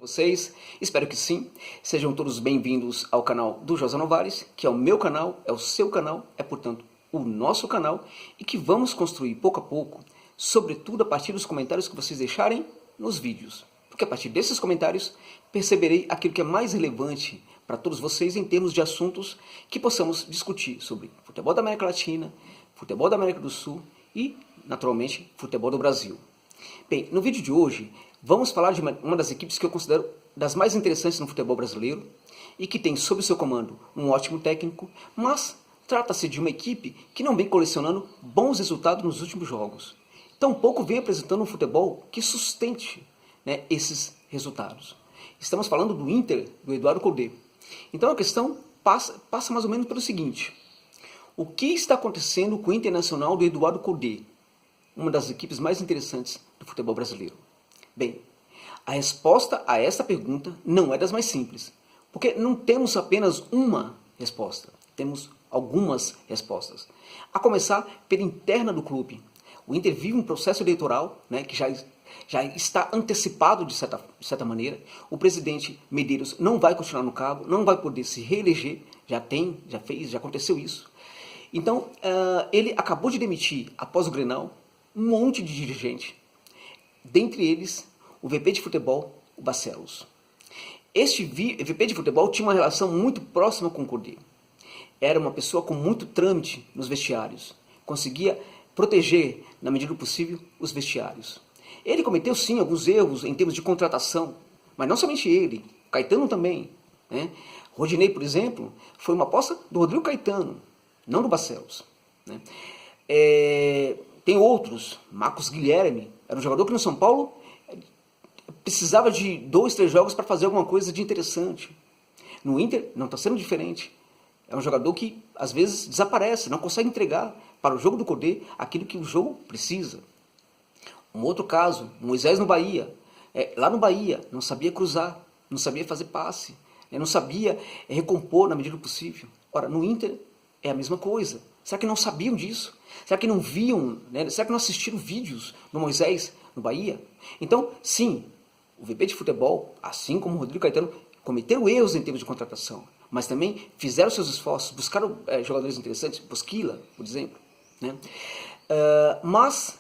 Vocês, espero que sim. Sejam todos bem-vindos ao canal do José Novares, que é o meu canal, é o seu canal, é portanto o nosso canal, e que vamos construir pouco a pouco, sobretudo a partir dos comentários que vocês deixarem nos vídeos. Porque a partir desses comentários perceberei aquilo que é mais relevante para todos vocês em termos de assuntos que possamos discutir sobre futebol da América Latina, futebol da América do Sul e, naturalmente, futebol do Brasil. Bem, no vídeo de hoje vamos falar de uma das equipes que eu considero das mais interessantes no futebol brasileiro e que tem sob seu comando um ótimo técnico, mas trata-se de uma equipe que não vem colecionando bons resultados nos últimos jogos. Tampouco vem apresentando um futebol que sustente, esses resultados. Estamos falando do Inter, do Eduardo Cudê. Então a questão passa mais ou menos pelo seguinte: o que está acontecendo com o Internacional do Eduardo Cudê, uma das equipes mais interessantes do futebol brasileiro? Bem, a resposta a essa pergunta não é das mais simples, porque não temos apenas uma resposta, temos algumas respostas. A começar pela interna do clube. O Inter vive um processo eleitoral, que já está antecipado de certa maneira. O presidente Medeiros não vai continuar no cargo, não vai poder se reeleger, já aconteceu isso. Então, ele acabou de demitir, após o Grenal, um monte de dirigente. Dentre eles, o VP de futebol, o Barcelos. Este VP de futebol tinha uma relação muito próxima com o Cudê. Era uma pessoa com muito trâmite nos vestiários. Conseguia proteger, na medida do possível, os vestiários. Ele cometeu, sim, alguns erros em termos de contratação, mas não somente ele, Caetano também. Rodinei, por exemplo, foi uma aposta do Rodrigo Caetano, não do Barcelos. Tem outros, Marcos Guilherme, era um jogador que no São Paulo precisava de 2, 3 jogos para fazer alguma coisa de interessante. No Inter não está sendo diferente. É um jogador que às vezes desaparece, não consegue entregar para o jogo do Cudê aquilo que o jogo precisa. Um outro caso, Moisés no Bahia. Lá no Bahia não sabia cruzar, não sabia fazer passe, não sabia recompor na medida do possível. Ora, no Inter é a mesma coisa. Será que não sabiam disso? Será que não viam? Será que não assistiram vídeos do Moisés no Bahia? Então, sim, o VP de futebol, assim como o Rodrigo Caetano, cometeram erros em termos de contratação, mas também fizeram seus esforços, buscaram jogadores interessantes, Bosquila, por exemplo. Mas,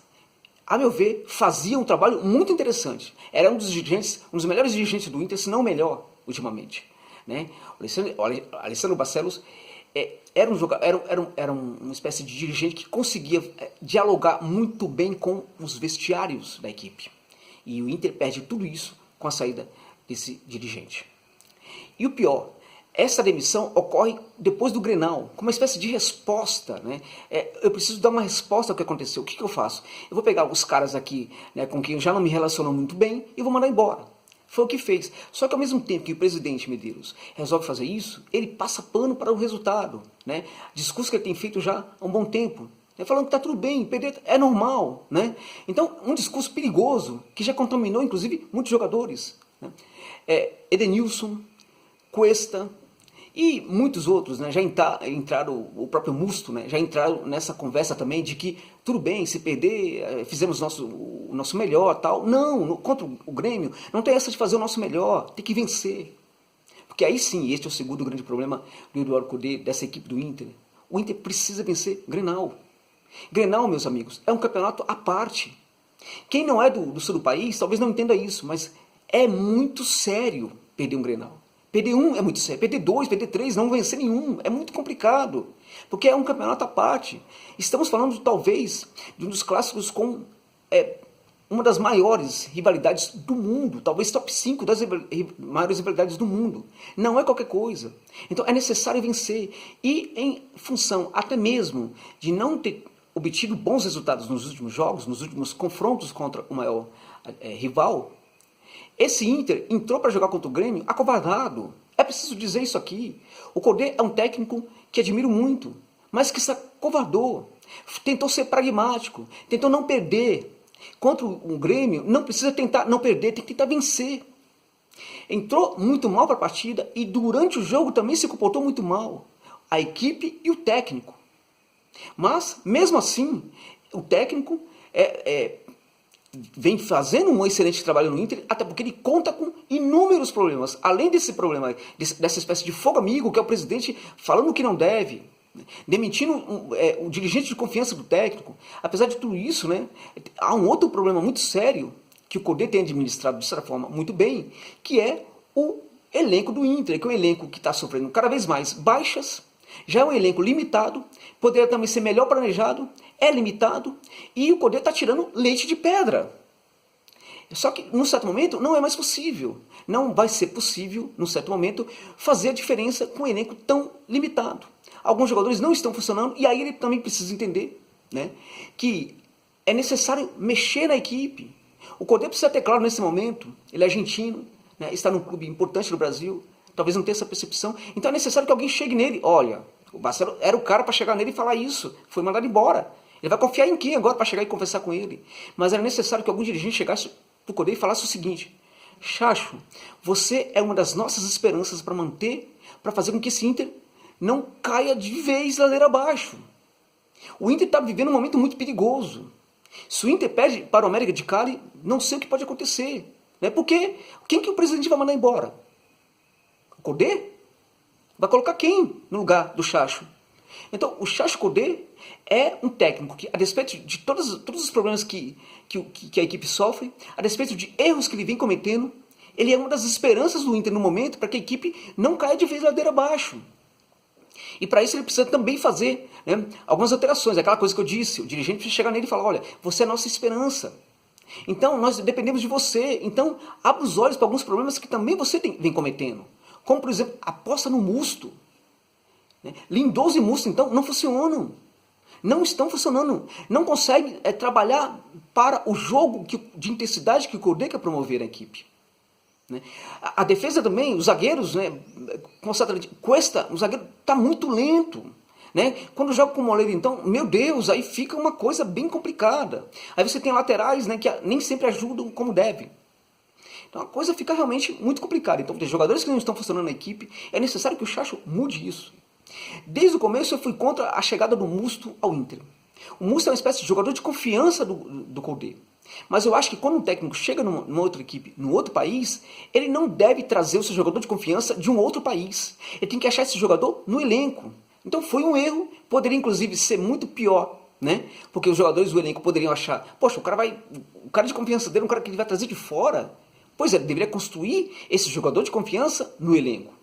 a meu ver, fazia um trabalho muito interessante. Era um dos melhores dirigentes do Inter, se não o melhor, ultimamente. O Alessandro Barcelos era uma espécie de dirigente que conseguia dialogar muito bem com os vestiários da equipe. E o Inter perde tudo isso com a saída desse dirigente. E o pior, essa demissão ocorre depois do Grenal, como uma espécie de resposta. Eu preciso dar uma resposta ao que aconteceu. O que eu faço? Eu vou pegar os caras aqui com quem eu já não me relaciono muito bem e vou mandar embora. Foi o que fez. Só que ao mesmo tempo que o presidente Medeiros resolve fazer isso, ele passa pano para o resultado. Discurso que ele tem feito já há um bom tempo. Falando que está tudo bem, perder é normal. Então, um discurso perigoso que já contaminou, inclusive, muitos jogadores. Edenilson, Cuesta e muitos outros já entraram, o próprio Musto, já entraram nessa conversa também de que tudo bem, se perder, fizemos o nosso melhor, tal. Não, contra o Grêmio, não tem essa de fazer o nosso melhor, tem que vencer. Porque aí sim, este é o segundo grande problema do Eduardo Cudê, dessa equipe do Inter. O Inter precisa vencer Grenal. Grenal, meus amigos, é um campeonato à parte. Quem não é do sul do país talvez não entenda isso, mas é muito sério perder um Grenal. Perder um é muito sério, perder 2, perder 3, não vencer nenhum, é muito complicado, porque é um campeonato à parte. Estamos falando talvez de um dos clássicos com uma das maiores rivalidades do mundo, talvez top 5 das maiores rivalidades do mundo. Não é qualquer coisa. Então é necessário vencer. E em função até mesmo de não ter obtido bons resultados nos últimos jogos, nos últimos confrontos contra o maior rival, esse Inter entrou para jogar contra o Grêmio acovardado. É preciso dizer isso aqui. O Cudê é um técnico que admiro muito, mas que se acovardou. Tentou ser pragmático, tentou não perder. Contra o Grêmio, não precisa tentar não perder, tem que tentar vencer. Entrou muito mal para a partida e durante o jogo também se comportou muito mal. A equipe e o técnico. Mas, mesmo assim, o técnico vem fazendo um excelente trabalho no Inter, até porque ele conta com inúmeros problemas. Além desse problema, dessa espécie de fogo amigo, que é o presidente falando o que não deve, demitindo o dirigente de confiança do técnico. Apesar de tudo isso, né, há um outro problema muito sério, que o Cudê tem administrado de certa forma muito bem, que é o elenco do Inter, que é um elenco que está sofrendo cada vez mais baixas, já é um elenco limitado, poderia também ser melhor planejado, é limitado, e o Cudê está tirando leite de pedra. Só que, num certo momento, não é mais possível. Não vai ser possível, num certo momento, fazer a diferença com um elenco tão limitado. Alguns jogadores não estão funcionando, e aí ele também precisa entender, né, que é necessário mexer na equipe. O Cudê precisa ter claro nesse momento, ele é argentino, né, está num clube importante no Brasil, talvez não tenha essa percepção, então é necessário que alguém chegue nele. Olha, o Marcelo era o cara para chegar nele e falar isso, foi mandado embora. Ele vai confiar em quem agora para chegar e conversar com ele? Mas era necessário que algum dirigente chegasse para o Cudê e falasse o seguinte: Chacho, você é uma das nossas esperanças para manter, para fazer com que esse Inter não caia de vez ladeira abaixo. O Inter está vivendo um momento muito perigoso. Se o Inter perde para o América de Cali, não sei o que pode acontecer. Né? Porque quem que o presidente vai mandar embora? O Cudê? Vai colocar quem no lugar do Chacho? Então, o Chacho Cudê é um técnico que, a despeito de todos os problemas que a equipe sofre, a despeito de erros que ele vem cometendo, ele é uma das esperanças do Inter no momento para que a equipe não caia de vez ladeira abaixo. E para isso ele precisa também fazer, né, algumas alterações. Aquela coisa que eu disse, o dirigente precisa chegar nele e falar: olha, você é a nossa esperança. Então nós dependemos de você. Então abra os olhos para alguns problemas que também você vem cometendo. Como, por exemplo, aposta no Musto. Né? Lindoso e Musto, então, não funcionam. Não estão funcionando. Não conseguem trabalhar para o jogo de intensidade que o Cudê quer promover na equipe. Né? A defesa também, os zagueiros, né, Cuesta, o zagueiro está muito lento. Né? Quando joga com o Moleiro, então, meu Deus, aí fica uma coisa bem complicada. Aí você tem laterais, né, que nem sempre ajudam como deve. Então a coisa fica realmente muito complicada. Então tem jogadores que não estão funcionando na equipe, é necessário que o Chacho mude isso. Desde o começo eu fui contra a chegada do Musto ao Inter. O Musto é uma espécie de jogador de confiança do Cudê. Mas eu acho que quando um técnico chega numa outra equipe, num outro país, ele não deve trazer o seu jogador de confiança de um outro país. Ele tem que achar esse jogador no elenco. Então foi um erro, poderia inclusive ser muito pior, né? Porque os jogadores do elenco poderiam achar: poxa, o cara de confiança dele é um cara que ele vai trazer de fora. Pois é, ele deveria construir esse jogador de confiança no elenco.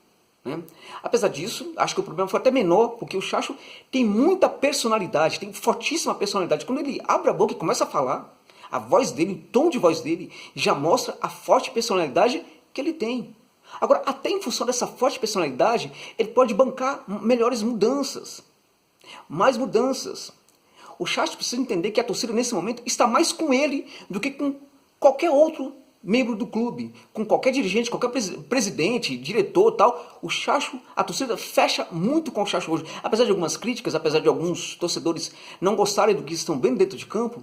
Né? Apesar disso, acho que o problema foi até menor, porque o Chacho tem muita personalidade, tem fortíssima personalidade. Quando ele abre a boca e começa a falar, a voz dele, o tom de voz dele, já mostra a forte personalidade que ele tem. Agora, até em função dessa forte personalidade, ele pode bancar melhores mudanças. Mais mudanças. O Chacho precisa entender que a torcida, nesse momento, está mais com ele do que com qualquer outro membro do clube, com qualquer dirigente, qualquer presidente, diretor, tal. O Chacho, a torcida fecha muito com o Chacho hoje. Apesar de algumas críticas, apesar de alguns torcedores não gostarem do que estão vendo dentro de campo,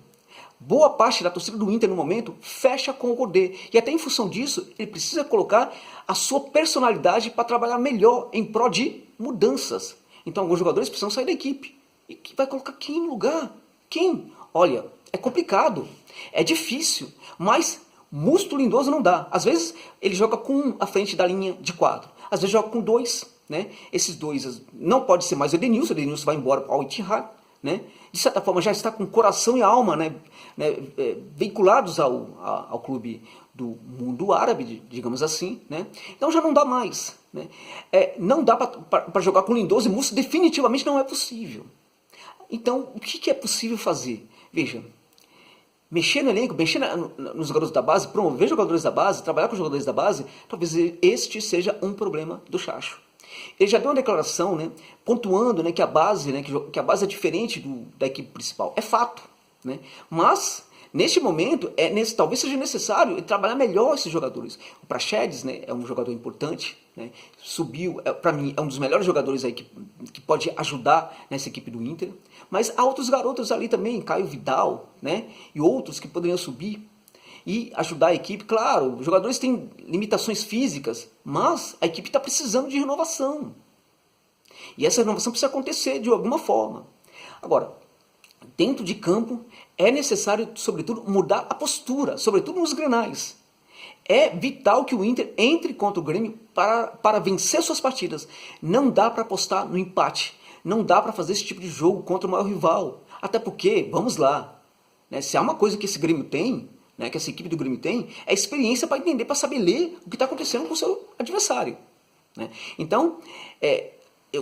boa parte da torcida do Inter no momento fecha com o Cudê. E até em função disso, ele precisa colocar a sua personalidade para trabalhar melhor em prol de mudanças. Então alguns jogadores precisam sair da equipe. E vai colocar quem no lugar? Quem? Olha, é complicado, é difícil, mas Musto Lindoso não dá. Às vezes ele joga com um à frente da linha de quadro. Às vezes joga com dois. Né? Esses dois não pode ser mais o Edenilson vai embora ao Ittihad. Né? De certa forma já está com coração e alma, né, vinculados ao clube do mundo árabe, digamos assim. Né? Então já não dá mais. Né? Não dá para jogar com Lindoso e Musto, definitivamente não é possível. Então o que é possível fazer? Veja, mexer no elenco, mexer nos jogadores da base, promover jogadores da base, trabalhar com os jogadores da base, talvez este seja um problema do Chacho. Ele já deu uma declaração, né, pontuando, né, que a base, né, que a base é diferente da equipe principal. É fato. Né? Mas, neste momento, talvez seja necessário trabalhar melhor esses jogadores. O Praxedes, né, é um jogador importante, né, subiu, para mim, é um dos melhores jogadores aí que pode ajudar nessa equipe do Inter. Mas há outros garotos ali também, Caio Vidal, né, e outros que poderiam subir e ajudar a equipe. Claro, os jogadores têm limitações físicas, mas a equipe está precisando de renovação. E essa renovação precisa acontecer de alguma forma. Agora, dentro de campo, é necessário, sobretudo, mudar a postura, sobretudo nos grenais. É vital que o Inter entre contra o Grêmio para vencer suas partidas. Não dá para apostar no empate. Não dá para fazer esse tipo de jogo contra o maior rival. Até porque, vamos lá, né, se há uma coisa que esse Grêmio tem, né, que essa equipe do Grêmio tem, é experiência para entender, para saber ler o que está acontecendo com o seu adversário. Né? Então,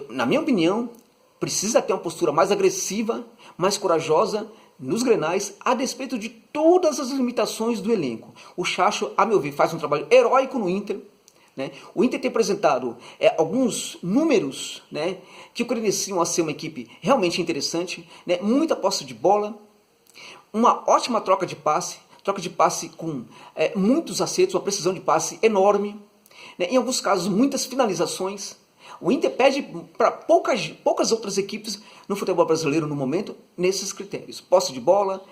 na minha opinião, precisa ter uma postura mais agressiva, mais corajosa nos grenais, a despeito de todas as limitações do elenco. O Chacho, a meu ver, faz um trabalho heróico no Inter. Né? O Inter tem apresentado alguns números, né, que o credenciam a ser uma equipe realmente interessante. Né? Muita posse de bola, uma ótima troca de passe com muitos acertos, uma precisão de passe enorme. Né? Em alguns casos, muitas finalizações. O Inter pede para poucas outras equipes no futebol brasileiro no momento nesses critérios. Posse de bola,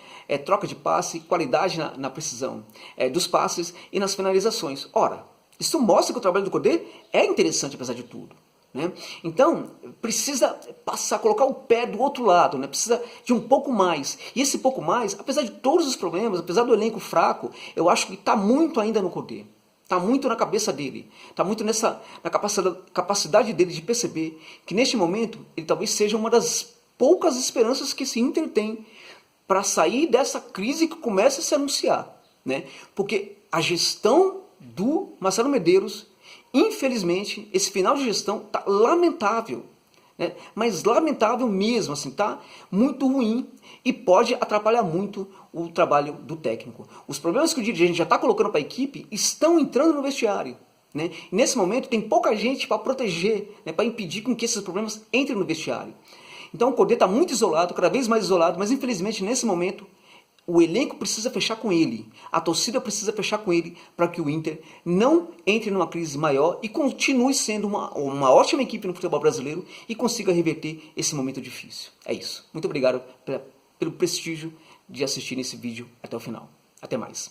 troca de passe, qualidade na precisão dos passes e nas finalizações. Ora, isso mostra que o trabalho do Cudê é interessante apesar de tudo. Né? Então, precisa colocar o pé do outro lado, né? Precisa de um pouco mais. E esse pouco mais, apesar de todos os problemas, apesar do elenco fraco, eu acho que está muito ainda no Cudê. Está muito na cabeça dele, está muito na capacidade dele de perceber que neste momento ele talvez seja uma das poucas esperanças que esse Inter tem para sair dessa crise que começa a se anunciar. Né? Porque a gestão do Marcelo Medeiros, infelizmente, esse final de gestão está lamentável. Né? Mas lamentável mesmo, assim, tá muito ruim e pode atrapalhar muito o trabalho do técnico. Os problemas que o dirigente já está colocando para a equipe estão entrando no vestiário. Né? E nesse momento tem pouca gente para proteger, né, para impedir com que esses problemas entrem no vestiário. Então o Cudê está muito isolado, cada vez mais isolado, mas infelizmente nesse momento o elenco precisa fechar com ele, a torcida precisa fechar com ele para que o Inter não entre numa crise maior e continue sendo uma ótima equipe no futebol brasileiro e consiga reverter esse momento difícil. É isso. Muito obrigado pelo prestígio de assistir esse vídeo até o final. Até mais.